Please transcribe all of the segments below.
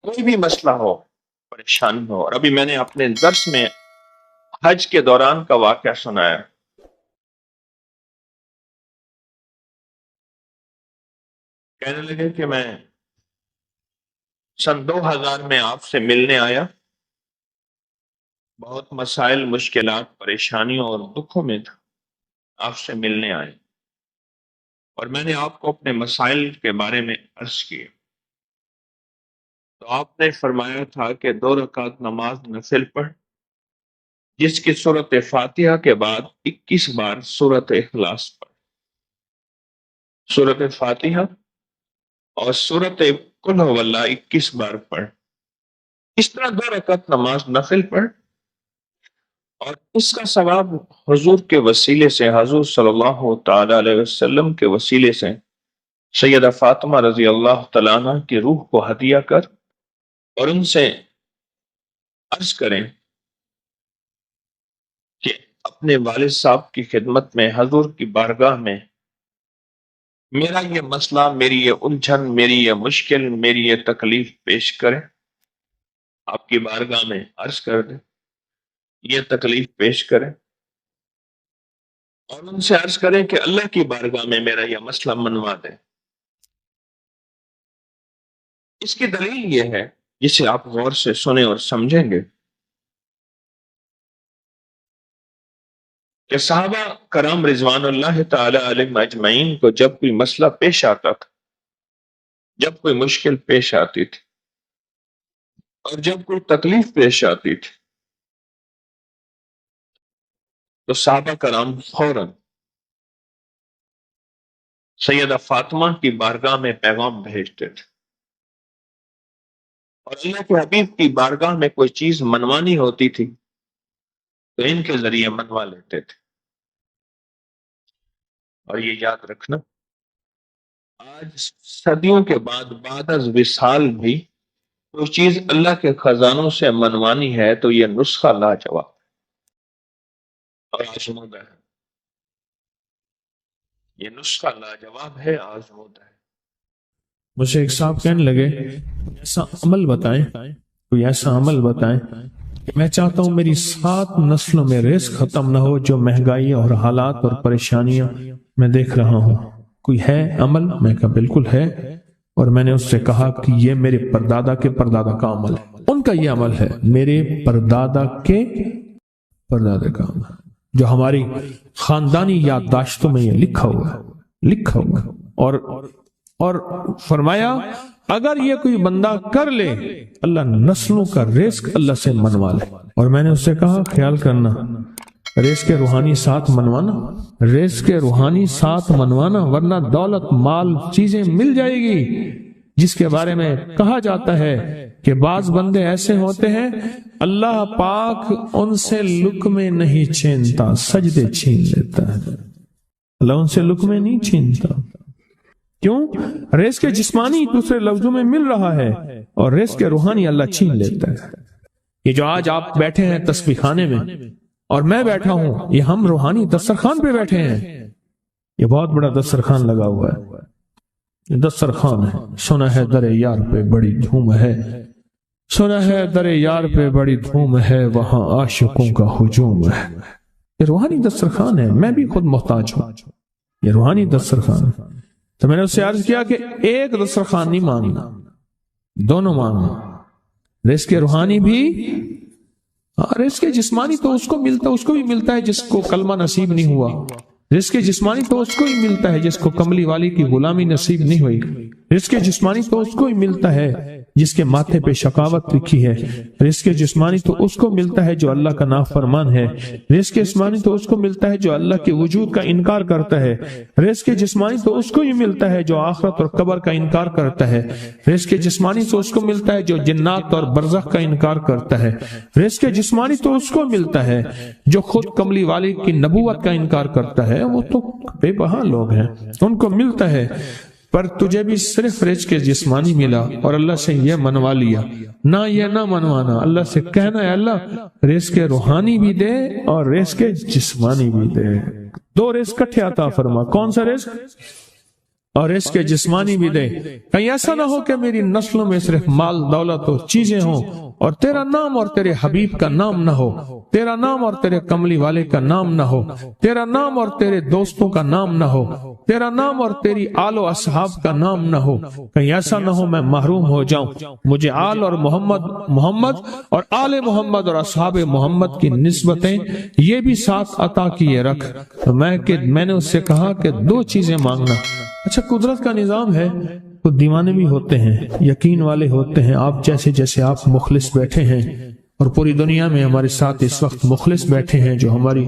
کوئی بھی مسئلہ ہو، پریشانی ہو، اور ابھی میں نے اپنے درس میں حج کے دوران کا واقعہ سنایا. کہنے لگے کہ میں سن 2000 میں آپ سے ملنے آیا، بہت مسائل، مشکلات، پریشانیوں اور دکھوں میں تھا، آپ سے ملنے آئے اور میں نے آپ کو اپنے مسائل کے بارے میں عرض کیے. تو آپ نے فرمایا تھا کہ 2 رکعت نماز نفل پڑھ، جس کی سورت فاتحہ کے بعد 21 بار سورت اخلاص پڑھ. سورت فاتحہ اور سورت قل هو اللہ 21 بار پڑھ. اس طرح 2 رکعت نماز نفل پڑھ، اور اس کا ثواب حضور کے وسیلے سے، حضور صلی اللہ تعالی علیہ وسلم کے وسیلے سے سیدہ فاطمہ رضی اللہ تعالیٰ عنہ کی روح کو ہدیہ کر اور ان سے عرض کریں کہ اپنے والد صاحب کی خدمت میں، حضور کی بارگاہ میں میرا یہ مسئلہ، میری یہ الجھن، میری یہ مشکل، میری یہ تکلیف پیش کریں. آپ کی بارگاہ میں عرض کر دیں، یہ تکلیف پیش کریں، اور ان سے عرض کریں کہ اللہ کی بارگاہ میں میرا یہ مسئلہ منوا دیں. اس کی دلیل یہ ہے، جسے آپ غور سے سنیں اور سمجھیں گے، کہ صحابہ کرام رضوان اللہ تعالی علیہم اجمعین کو جب کوئی مسئلہ پیش آتا تھا، جب کوئی مشکل پیش آتی تھی، اور جب کوئی تکلیف پیش آتی تھی، تو صحابہ کرام فوراً سیدہ فاطمہ کی بارگاہ میں پیغام بھیجتے تھے، اور اللہ کے حبیب کی بارگاہ میں کوئی چیز منوانی ہوتی تھی تو ان کے ذریعے منوا لیتے تھے. اور یہ یاد رکھنا، آج صدیوں کے بعد از وصال بھی کوئی چیز اللہ کے خزانوں سے منوانی ہے تو یہ نسخہ لاجواب اور آزمودہ ہے. یہ نسخہ لاجواب ہے، آزمودہ ہے. مجھے ایک صاحب کہنے لگے ایسا عمل بتائیں، کوئی ایسا عمل بتائیں کہ میں چاہتا ہوں میری 7 نسلوں میں رزق ختم نہ ہو، جو مہنگائی اور حالات اور پریشانیاں میں دیکھ رہا ہوں. کوئی ہے عمل؟ میں کہا بالکل ہے. اور میں نے اس سے کہا کہ یہ میرے پردادا کے پردادا کا عمل ہے، ان کا یہ عمل ہے، میرے پردادا کے پردادا کا عمل، جو ہماری خاندانی یادداشتوں میں یہ لکھا ہوا ہے. اور فرمایا اگر یہ کوئی بندہ کر لے، اللہ نسلوں کا رزق اللہ سے منوا لے. اور میں نے اس سے کہا خیال کرنا، رزق کے روحانی ساتھ منوانا، رزق کے روحانی ساتھ منوانا، ورنہ دولت، مال، چیزیں مل جائے گی جس کے بارے میں کہا جاتا ہے کہ بعض بندے ایسے ہوتے ہیں اللہ پاک ان سے لقمے نہیں چھینتا، سجدے چھین لیتا ہے. اللہ ان سے لقمے نہیں چھینتا. کیوں؟ رزق جسمانی دوسرے لفظوں میں مل رہا ہے، اور رزق روحانی اللہ چھین لیتا ہے. یہ جو آج آپ بیٹھے ہیں تسبیح خانے میں اور میں بیٹھا ہوں، یہ ہم روحانی دسترخوان پہ بیٹھے ہیں. یہ بہت بڑا دسترخوان لگا ہوا ہے، یہ دسترخوان ہے. سنا ہے در یار پہ بڑی دھوم ہے، سنا ہے در یار پہ بڑی دھوم ہے، وہاں عاشقوں کا ہجوم ہے. یہ روحانی دسترخوان ہے، میں بھی خود محتاج ہوں. یہ روحانی دسترخوان ہے. تو میں نے اس سے عرض کیا کہ ایک دسترخوان نہیں مانگنا، دونوں مانگنا، رزق روحانی بھی، رزق جسمانی تو اس کو بھی ملتا ہے جس کو کلمہ نصیب نہیں ہوا. رزق جسمانی تو اس کو ہی ملتا ہے جس کو کملی والی کی غلامی نصیب نہیں ہوئی. رزق جسمانی تو اس کو ہی ملتا ہے جس کے ماتھے پہ شقاوت لکھی ہے. رزق جسمانی تو اس کو ملتا ہے جو اللہ کا نافرمان ہے. رزق جسمانی تو اس کو ملتا ہے جو اللہ کے وجود کا انکار کرتا ہے. رزق جسمانی تو اس کو ہی ملتا ہے جو آخرت اور قبر کا انکار کرتا ہے. رزق جسمانی تو اس کو ملتا ہے جو جنات اور برزخ کا انکار کرتا ہے. رزق جسمانی تو اس کو ملتا ہے جو خود کملی والی کی نبوت کا انکار کرتا ہے. وہ تو بے بہا لوگ ہیں، ان کو ملتا ہے. پر تجھے بھی صرف رزق جسمانی ملا اور اللہ سے یہ منوا لیا. نہ یہ نہ منوانا، اللہ سے کہنا ہے اللہ رزق روحانی بھی دے اور رزق جسمانی بھی دے. 2 رزق کٹھے عطا فرما. کون سا رزق؟ اور اس کے جسمانی بھی دے، کہیں ایسا نہ ہو کہ میری نسلوں میں صرف مال دولت اور چیزیں ہوں اور تیرا نام اور تیرے حبیب کا نام نہ ہو، تیرا نام اور تیرے کملی والے کا نام نہ ہو، تیرا نام اور تیرے دوستوں کا نام نہ ہو، تیرا نام اور تیری آل و اصحاب کا نام نہ ہو، کہیں ایسا نہ ہو میں محروم ہو جاؤں۔ مجھے آل اور محمد اور آل محمد اور اصحاب محمد کی نسبتیں یہ بھی ساتھ عطا کیے رکھ۔ تو میں نے اس سے کہا کہ 2 چیزیں مانگنا۔ اچھا، قدرت کا نظام ہے، تو دیوانے بھی ہوتے ہیں، یقین والے ہوتے ہیں، آپ جیسے آپ مخلص بیٹھے ہیں، اور پوری دنیا میں ہمارے ساتھ اس وقت مخلص بیٹھے ہیں جو ہماری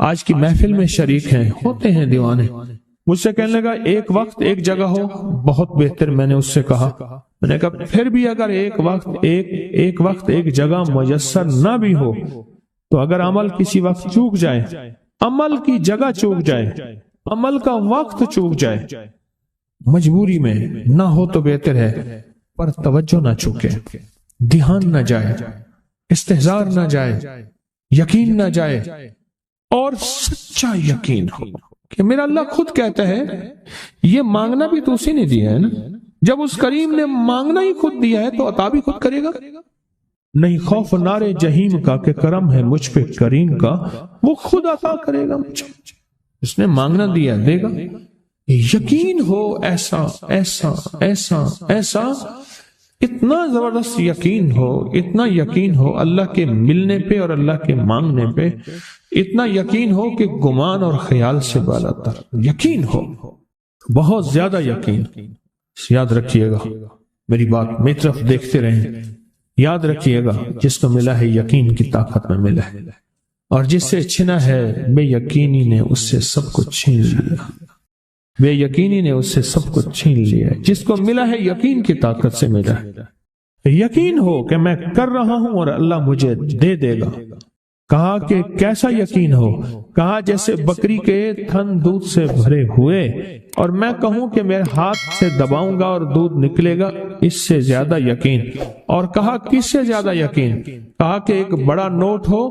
آج کی محفل میں شریک ہیں، ہوتے ہیں دیوانے۔ مجھ سے کہنے لگا ایک وقت ایک جگہ ہو بہت بہتر۔ میں نے اس سے کہا، میں نے کہا پھر بھی اگر ایک وقت ایک جگہ میسر نہ بھی ہو تو اگر عمل کسی وقت چوک جائے، عمل کی جگہ چوک جائے، عمل کا وقت چوک جائے، مجبوری میں نہ ہو تو بہتر ہے، پر توجہ نہ چوکے، دھیان نہ جائے، استحضار نہ جائے، یقین نہ جائے، اور سچا یقین ہو کہ میرا اللہ خود کہتا ہے یہ مانگنا بھی تو اسی نے دیا ہے نا۔ جب اس کریم نے مانگنا ہی خود دیا ہے تو عطا بھی خود کرے گا۔ نہیں خوف نارے جہیم کا کہ کرم ہے مجھ پہ کریم کا، وہ خود عطا کرے گا مجھے، اس نے مانگنا دیا دے گا۔ یقین ہو ایسا ایسا ایسا ایسا، اتنا زبردست یقین ہو، اتنا یقین ہو اللہ کے ملنے پہ اور اللہ کے مانگنے پہ، اتنا یقین ہو کہ گمان اور خیال سے بالا تر یقین ہو، بہت زیادہ یقین۔ یاد رکھیے گا میری بات، میری طرف دیکھتے رہیں، یاد رکھیے گا جس کو ملا ہے یقین کی طاقت میں ملا ہے، اور جس سے چھنا ہے بے یقینی نے اس سے سب کچھ چھین لیا، بے یقینی نے اس سے سب کچھ چھین لیا ہے۔ جس کو ملا ہے یقین کی طاقت سے ملا ہے، یقین ہو کہ میں کر رہا ہوں اور اللہ مجھے دے دے گا۔ کہا کہ کیسا یقین ہو؟ کہا جیسے بکری کے تھن دودھ سے بھرے ہوئے اور میں کہوں کہ میرے ہاتھ سے دباؤں گا اور دودھ نکلے گا، اس سے زیادہ یقین۔ اور کہا کس سے زیادہ یقین؟ کہا کہ ایک بڑا نوٹ ہو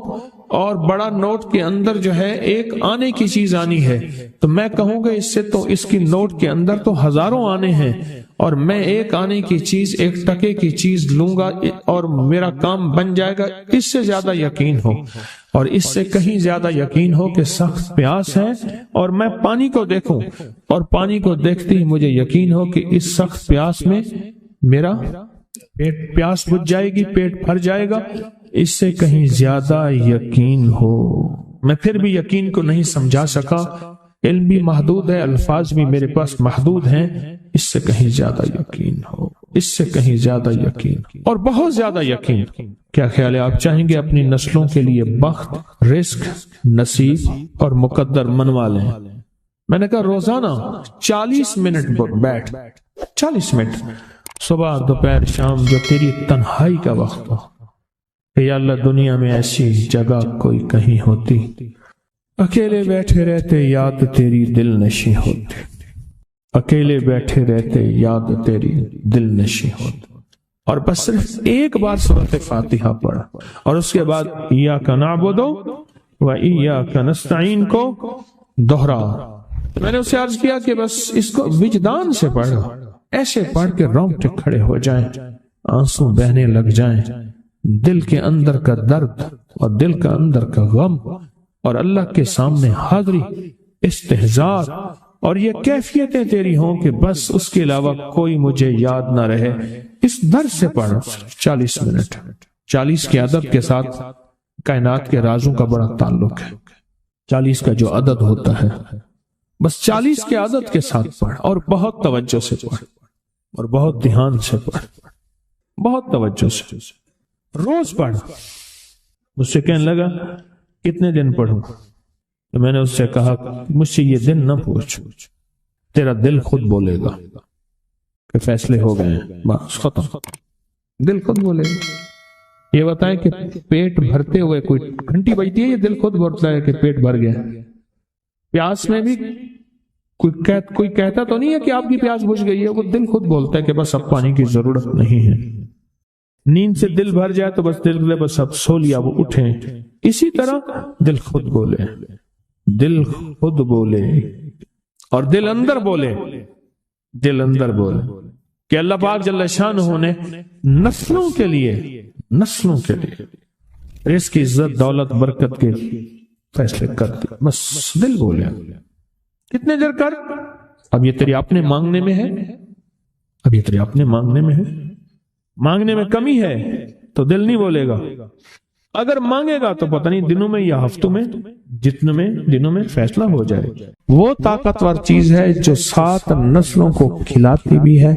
اور بڑا نوٹ کے اندر جو ہے ایک آنے کی چیز آنی ہے، تو میں کہوں گا اس سے تو اس کی نوٹ کے اندر تو ہزاروں آنے ہیں، اور میں ایک آنے کی چیز، ایک ٹکے کی چیز لوں گا اور میرا کام بن جائے گا۔ اس سے زیادہ یقین ہو، اور اس سے کہیں زیادہ یقین ہو کہ سخت پیاس ہے اور میں پانی کو دیکھوں، اور پانی کو دیکھتے ہی مجھے یقین ہو کہ اس سخت پیاس میں میرا پیاس بجھ جائے گی، پیٹ بھر جائے گا۔ اس سے کہیں زیادہ یقین ہو۔ میں پھر بھی یقین کو نہیں سمجھا سکا، علم بھی محدود ہے، الفاظ بھی میرے پاس محدود ہیں۔ اس سے کہیں زیادہ یقین ہو، اس سے کہیں زیادہ یقین، اور بہت زیادہ یقین۔ کیا خیال ہے آپ چاہیں گے اپنی نسلوں کے لیے بخت، رزق، نصیب اور مقدر منوا لیں؟ میں نے کہا روزانہ 40 منٹ بیٹھ، 40 منٹ صبح دوپہر شام، جو تیری تنہائی کا وقت ہو، کہ یا اللہ دنیا میں ایسی جگہ کوئی کہیں ہوتی، اکیلے بیٹھے رہتے یاد تیری دل نشیں ہوتی، اکیلے بیٹھے رہتے یاد تیری دل نشیں ہوتی، اور بس صرف ایک بار سورۃ فاتحہ پڑھا، اور اس کے بعد ایاک نعبد و ایاک نستعین کو دوہرا۔ میں نے اسے عرض کیا کہ بس اس کو وجدان سے پڑھو، ایسے پڑھ کے رونگٹے کھڑے ہو جائیں، آنسو بہنے لگ جائیں، دل کے اندر کا درد اور دل کا اندر کا غم اور اللہ کے سامنے حاضری، استحضار، اور یہ کیفیتیں تیری ہوں کہ بس اس کے علاوہ کوئی مجھے یاد نہ رہے۔ اس درد سے پڑھو 40 منٹ۔ 40 کے عدد کے ساتھ کائنات کے رازوں کا بڑا تعلق ہے۔ 40 کا جو عدد ہوتا ہے، بس 40 کے عدد کے ساتھ پڑھ، اور بہت توجہ سے پڑھ، اور بہت دھیان سے پڑھ، بہت توجہ سے روز پڑھ۔ مجھ سے کہنے لگا کتنے دن پڑھوں؟ تو میں نے اس سے کہا مجھ سے یہ دن نہ پوچھ، تیرا دل خود بولے گا کہ فیصلے ہو گئے ہیں، بس ختم، دل خود بولے گا۔ یہ بتائیں کہ پیٹ بھرتے ہوئے کوئی گھنٹی بجتی ہے، یہ دل خود بولتا ہے کہ پیٹ بھر گیا۔ پیاس میں بھی کوئی کہتا تو نہیں ہے کہ آپ کی پیاس بجھ گئی ہے، وہ دل خود بولتا ہے کہ بس اب پانی کی ضرورت نہیں ہے۔ نیند سے دل بھر جائے تو بس دل بولے بس اب سو لیا، وہ اٹھیں۔ اسی طرح دل خود بولے، دل خود بولے، اور دل اندر بولے دل اندر بولے کہ اللہ پاک جل شانہ نے نسلوں کے لیے رزق کی عزت دولت برکت کے فیصلے کر دی. بس دل بولے کتنے دیر کر، اب یہ تیری اپنے مانگنے میں ہے، مانگنے میں کمی ہے تو دل نہیں بولے گا. اگر مانگے گا تو پتہ نہیں دنوں میں یا ہفتوں میں دنوں میں فیصلہ ہو جائے. وہ طاقتور چیز ہے جو 7 نسلوں کو کھلاتی بھی ہے،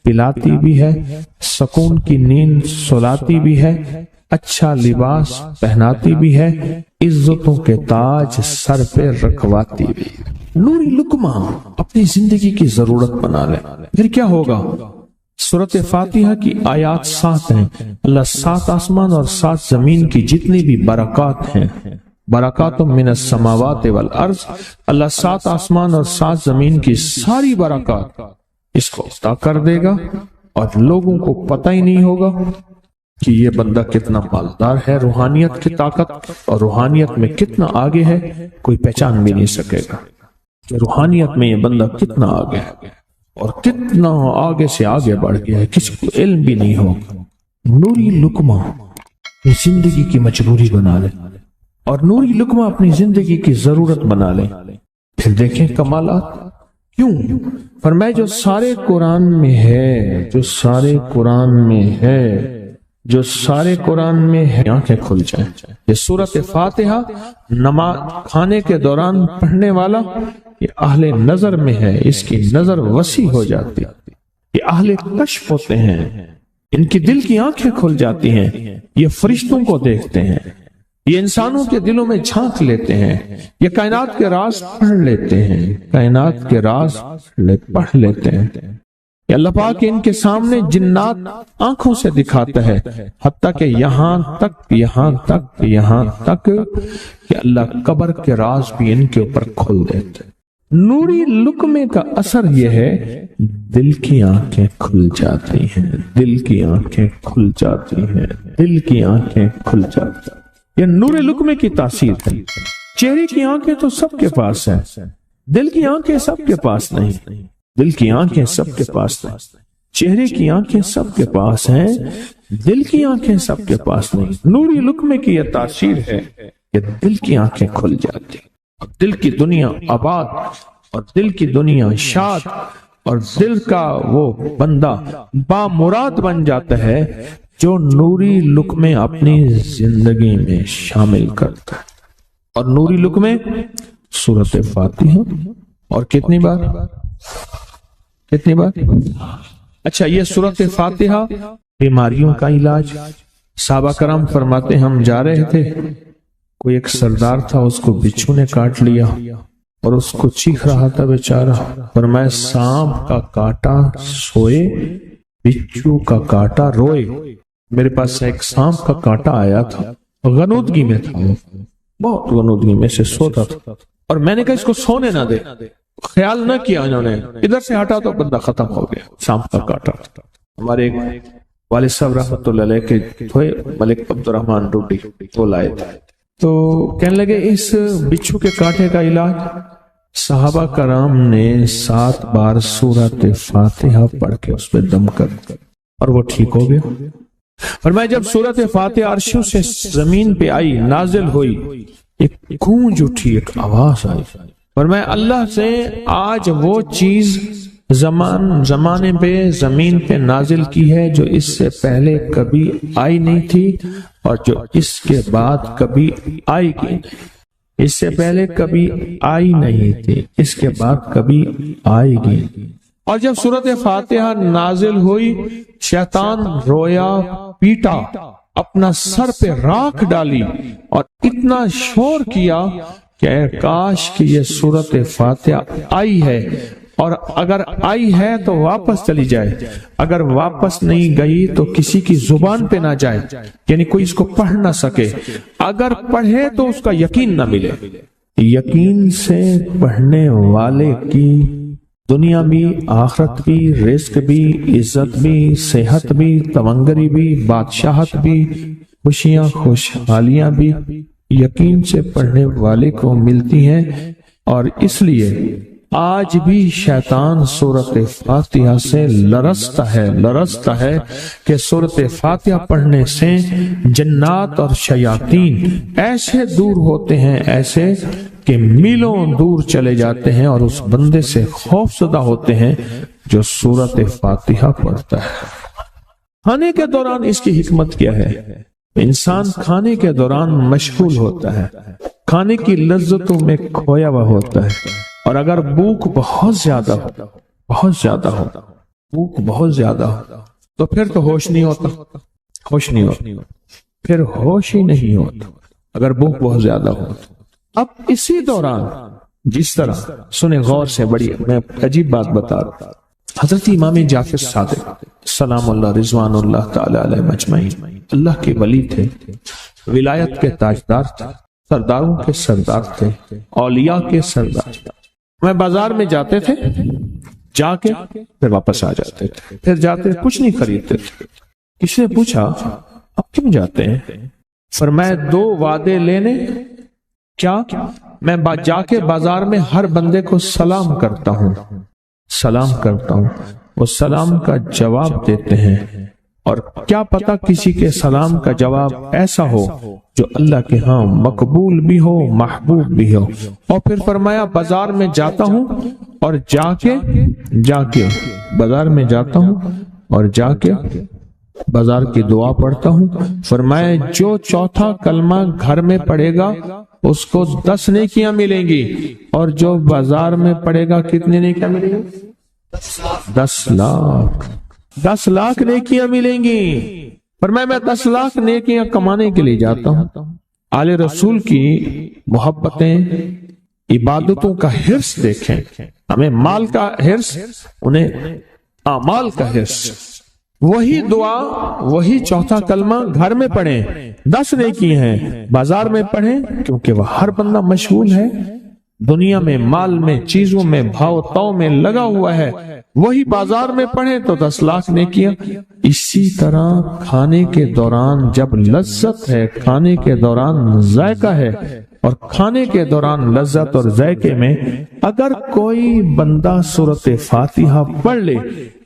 پلاتی بھی ہے، سکون کی نیند سلاتی بھی ہے، اچھا لباس پہناتی بھی ہے، عزتوں کے تاج سر پہ رکھواتی بھی. نوری لقمہ اپنی زندگی کی ضرورت بنا لے. پھر کیا ہوگا؟ سورۃ فاتحہ کی آیات 7 ہیں. اللہ 7 آسمان اور 7 زمین کی جتنی بھی برکات ہیں، برکات من السماوات والارض، اللہ 7 آسمان اور 7 زمین کی ساری برکات اس کو عطا کر دے گا، اور لوگوں کو پتہ ہی نہیں ہوگا کہ یہ بندہ کتنا مالدار ہے. روحانیت کی طاقت اور روحانیت میں کتنا آگے ہے کوئی پہچان بھی نہیں سکے گا کہ روحانیت میں یہ بندہ کتنا آگے ہے اور کتنا آگے سے آگے بڑھ گیا ہے، کسی کو علم بھی نہیں ہوگا. نوری لقمہ اپنی زندگی کی مجبوری بنا لے اور نوری لقمہ اپنی زندگی کی ضرورت بنا لے. پھر دیکھیں کمالات. کیوں؟ فرمائے جو سارے قرآن میں ہے، آنکھیں کھل جائیں. یہ سورۃ فاتحہ نماز کھانے کے دوران پڑھنے والا یہ اہل نظر میں ہے، اس کی نظر وسیع ہو جاتی. یہ اہل کشف ہوتے ہیں، ان کی دل کی آنکھیں کھل جاتی ہیں، یہ فرشتوں کو دیکھتے ہیں، یہ انسانوں کے دلوں میں جھانک لیتے ہیں، یہ کائنات کے راز پڑھ لیتے ہیں. کہ اللہ پاک ان کے سامنے جنات آنکھوں سے دکھاتا ہے، حتیٰ کہ یہاں تک کہ اللہ قبر کے راز بھی ان کے اوپر کھول دیتے. نوری لقمے کا اثر یہ ہے دل کی آنکھیں کھل جاتی ہیں. یہ نور لقمے کی تاثیر ہے. چہرے کی آنکھیں تو سب کے پاس ہیں، دل کی آنکھیں سب کے پاس نہیں. چہرے کی آنکھیں سب کے پاس ہیں، دل کی آنکھیں سب کے پاس نہیں. نوری لقمے کی یہ تاثیر ہے کہ دل کی آنکھیں کھل جاتی، اور دل کی دنیا آباد، اور دل کی دنیا شاد، اور دل کا وہ بندہ بامراد بن جاتا ہے جو نوری لقمے اپنی زندگی میں شامل کرتا ہے. اور نوری لقمے سورۃ فاتحہ، اور کتنی بار؟ اچھا، یہ سورۃ فاتحہ بیماریوں کا علاج. صحابہ کرام فرماتے ہم جا رہے تھے، کوئی ایک سردار تھا، اس کو بچھو نے کاٹ لیا اور اس کو چیخ رہا تھا بیچارہ. فرمایا سانپ کا کاٹا سوئے، بچھو کا کاٹا روئے. میرے پاس ایک سانپ کا کاٹا آیا تھا، غنودگی میں تھا، بہت غنودگی میں سے سوتا تھا، اور میں نے کہا اس کو سونے نہ دے. خیال نہ کیا انہوں نے، ادھر سے ہٹا تو بندہ ختم ہو گیا. سانپ کا کاٹا. ہمارے ایک والد صاحب رحمۃ اللہ علیہ کے تھے ملک عبد الرحمن ڈوڈی، وہ لائے تھے، تو کہنے لگے اس بچھو کے کاٹے کا علاج. صحابہ کرام نے 7 بار سورۃ فاتحہ پڑھ کے اس پہ دم کر اور وہ ٹھیک ہو گیا. فرمایا جب سورۃ فاتحہ عرشوں سے زمین پہ آئی، نازل ہوئی، ایک گونج اٹھی، ایک آواز آئی. فرمایا اللہ سے آج وہ چیز زمانے پہ زمین پہ نازل کی ہے جو اس سے پہلے کبھی آئی نہیں تھی، اور جو اس کے بعد کبھی آئے گی نہیں. اس سے پہلے کبھی آئی نہیں تھی، اس کے بعد کبھی آئے گی. اور جب سورۃ فاتحہ نازل ہوئی، شیطان رویا، پیٹا، اپنا سر پہ راکھ ڈالی اور اتنا شور کیا کہ اے کاش کہ یہ سورۃ فاتحہ آئی ہے، اور اگر آئی ہے تو واپس چلی جائے، اگر واپس نہیں گئی تو کسی کی زبان پہ نہ جائے، یعنی کوئی اس کو پڑھ نہ سکے، اگر پڑھے تو اس کا یقین نہ ملے. یقین سے پڑھنے والے کی دنیا بھی، آخرت بھی، رزق بھی، عزت بھی، صحت بھی، تونگری بھی، بادشاہت بھی، خوشیاں خوشحالیاں بھی یقین سے پڑھنے والے کو ملتی ہیں. اور اس لیے آج بھی شیطان سورت فاتحہ سے لرزتا ہے کہ سورت فاتحہ پڑھنے سے جنات اور شیاطین ایسے دور ہوتے ہیں، ایسے کہ میلوں دور چلے جاتے ہیں اور اس بندے سے خوف زدہ ہوتے ہیں جو سورت فاتحہ پڑھتا ہے۔ کھانے کے دوران اس کی حکمت کیا ہے؟ انسان کھانے کے دوران مشغول ہوتا ہے، کھانے کی لذتوں میں کھویا ہوا ہوتا ہے، اور اگر بھوک بہت زیادہ ہو بھوک بہت زیادہ ہو تو پھر تو ہوش نہیں ہوتا، پھر ہوش ہی نہیں ہوتا اگر بھوک بہت زیادہ ہو۔ اب اسی دوران جس طرح سنے غور سے، بڑی میں عجیب بات بتا رہا ہوں، حضرت امام جعفر صادق سلام اللہ رضوان اللہ تعالی علیہ مجمعین اللہ کے ولی تھے، ولایت کے تاجدار تھے، سرداروں کے سردار تھے، اولیاء کے سردار تھے۔ میں بازار میں جاتے تھے، جا کے پھر واپس آ جاتے تھے، پھر جاتے کچھ نہیں خریدتے تھے۔ کسی نے پوچھا اب کیوں جاتے ہیں؟ فرمایا 2 وعدے لینے، کیا میں جا کے بازار میں ہر بندے کو سلام کرتا ہوں، وہ سلام کا جواب دیتے ہیں، اور کیا پتا کسی کے سلام کا جواب ایسا ہو جو اللہ کے ہاں مقبول بھی ہو، محبوب بھی ہو۔ اور پھر فرمایا بازار میں جاتا ہوں اور جا کے بازار میں جاتا ہوں اور جا کے بازار کی دعا پڑھتا ہوں۔ فرمایا جو چوتھا کلمہ گھر میں پڑھے گا اس کو 10 نیکیاں ملیں گی، اور جو بازار میں پڑھے گا کتنے نیکیاں ملیں گی؟ 10 لاکھ نیکیاں ملیں گی۔ فرمایا میں 10 لاکھ نیکیاں کمانے کے لیے جاتا ہوں۔ آل رسول کی محبتیں، عبادتوں کا حرص دیکھیں، ہمیں مال کا حرص، انہیں اعمال کا حرص۔ وہی دعا، وہی چوتھا کلمہ گھر میں پڑھیں 10 نیکی ہیں، بازار میں پڑھیں کیونکہ وہ ہر بندہ مشغول ہے، دنیا میں، مال میں، چیزوں میں، بھاؤ تاؤ میں لگا ہوا ہے، وہی بازار میں پڑھیں تو 10 لاکھ نیکیاں۔ اسی طرح کھانے کے دوران جب لذت ہے، کھانے کے دوران ذائقہ ہے، اور کھانے کے دوران لذت اور ذائقے میں اگر کوئی بندہ سورت فاتحہ پڑھ لے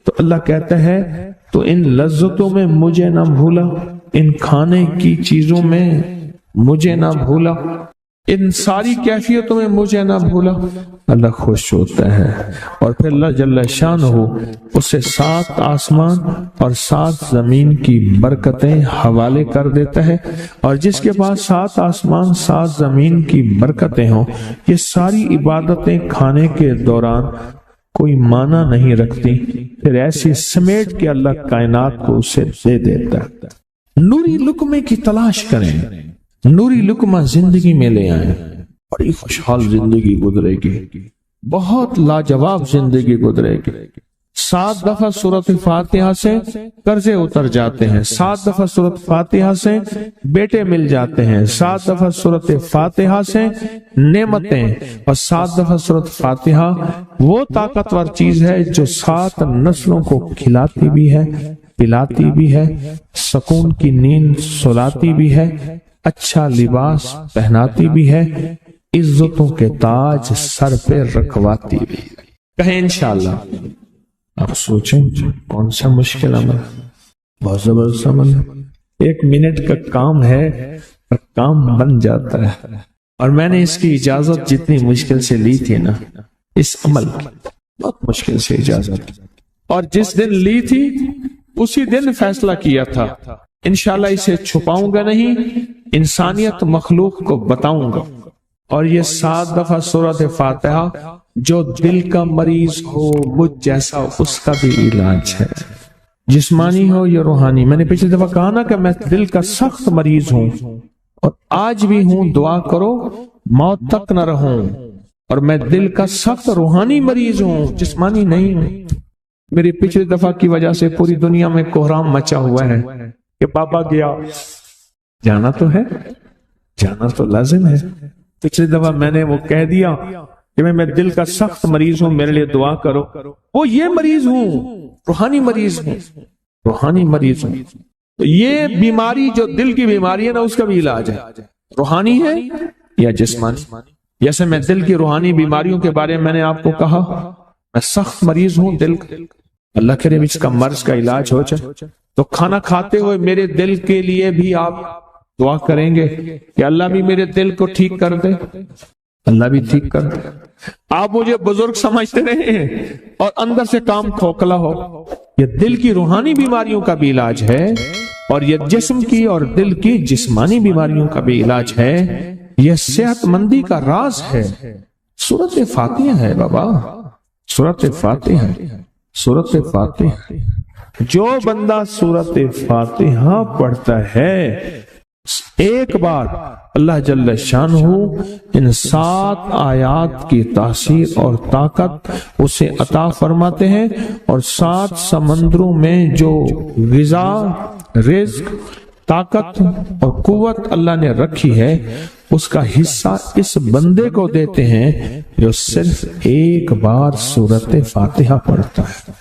تو اللہ کہتا ہے تو ان لذتوں میں مجھے نہ بھولا، ان کھانے کی چیزوں میں مجھے نہ بھولا، ان ساری کیفیتوں میں مجھے نہ بھولا۔ اللہ خوش ہوتا ہے، اور پھر اللہ جل شانہ اسے 7 آسمان اور 7 زمین کی برکتیں حوالے کر دیتا ہے، اور جس کے پاس 7 آسمان 7 زمین کی برکتیں ہوں، یہ ساری عبادتیں کھانے کے دوران کوئی معنی نہیں رکھتی، پھر ایسی سمیٹ کے اللہ کائنات کو اسے دے دیتا ہے۔ نوری لقمے کی تلاش کریں، نوری لقمہ زندگی میں لے آئیں، بڑی خوشحال زندگی گزرے گی، بہت لاجواب زندگی گزرے گی۔ 7 دفعہ سورت فاتحہ سے قرضے اتر جاتے ہیں، 7 دفعہ سورت فاتحہ سے بیٹے مل جاتے ہیں، 7 دفعہ سورت فاتحہ سے نعمتیں، اور 7 دفعہ سورت فاتحہ وہ طاقتور چیز ہے جو 7 نسلوں کو کھلاتی بھی ہے، پلاتی بھی ہے، سکون کی نیند سلاتی بھی ہے، اچھا لباس پہناتی بھی ہے، عزتوں کے تاج سر پہ رکھواتی بھی ہے۔ کہیں انشاءاللہ۔ آپ سوچیں کون سا مشکل عمل، بہت زبردست عمل ہے، 1 منٹ کا کام ہے اور کام بن جاتا ہے۔ اور میں نے اس کی اجازت جتنی مشکل سے لی تھی نا، اس عمل کی بہت مشکل سے اجازت، اور جس دن لی تھی اسی دن فیصلہ کیا تھا انشاءاللہ اسے چھپاؤں گا نہیں، انسانیت مخلوق کو بتاؤں گا۔ اور یہ 7 دفعہ سورت فاتحہ جو دل کا مریض ہو، مجھ جیسا، اس کا بھی علاج ہے، جسمانی ہو یا روحانی۔ میں نے پچھلی دفعہ کہا نا کہ میں دل کا سخت مریض ہوں اور آج بھی ہوں، دعا کرو موت تک نہ رہوں، اور میں دل کا سخت روحانی مریض ہوں، جسمانی نہیں ہوں۔ میری پچھلی دفعہ کی وجہ سے پوری دنیا میں کوہرام مچا ہوا ہے کہ بابا گیا، جانا تو ہے، جانا تو لازم ہے۔ پچھلی دفعہ میں نے وہ کہہ دیا کہ میں دل کا سخت مریض ہوں، میرے لیے دعا کرو، وہ یہ مریض ہوں، روحانی مریض ہوں، روحانی مریض ہوں۔ تو یہ بیماری جو دل کی بیماری ہے نا، اس کا بھی علاج ہے، روحانی ہے یا جسمانی۔ جیسے میں دل کی روحانی بیماریوں کے بارے میں نے آپ کو کہا، میں سخت مریض ہوں دل کا، اللہ کرے اس کا مرض کا علاج ہو جائے، تو کھانا کھاتے ہوئے میرے دل کے لیے بھی آپ دعا کریں گے کہ اللہ بھی میرے دل کو ٹھیک کر دے، اللہ بھی ٹھیک کر دے۔ آپ مجھے بزرگ سمجھتے رہے ہیں اور اندر سے کام کھوکھلا ہو، یہ دل کی روحانی بیماریوں کا بھی علاج ہے، اور یہ جسم کی اور دل کی جسمانی بیماریوں کا بھی علاج ہے، یہ صحت مندی کا راز ہے۔ سورۃ فاتحہ ہے بابا، سورۃ فاتحہ، سورۃ فاتحہ۔ جو بندہ سورۃ فاتحہ پڑھتا ہے ایک بار، اللہ جل شانہ ان 7 آیات کی تاثیر اور طاقت اسے عطا فرماتے ہیں، اور 7 سمندروں میں جو غذا، رزق، طاقت اور قوت اللہ نے رکھی ہے اس کا حصہ اس بندے کو دیتے ہیں جو صرف ایک بار سورۃ فاتحہ پڑھتا ہے۔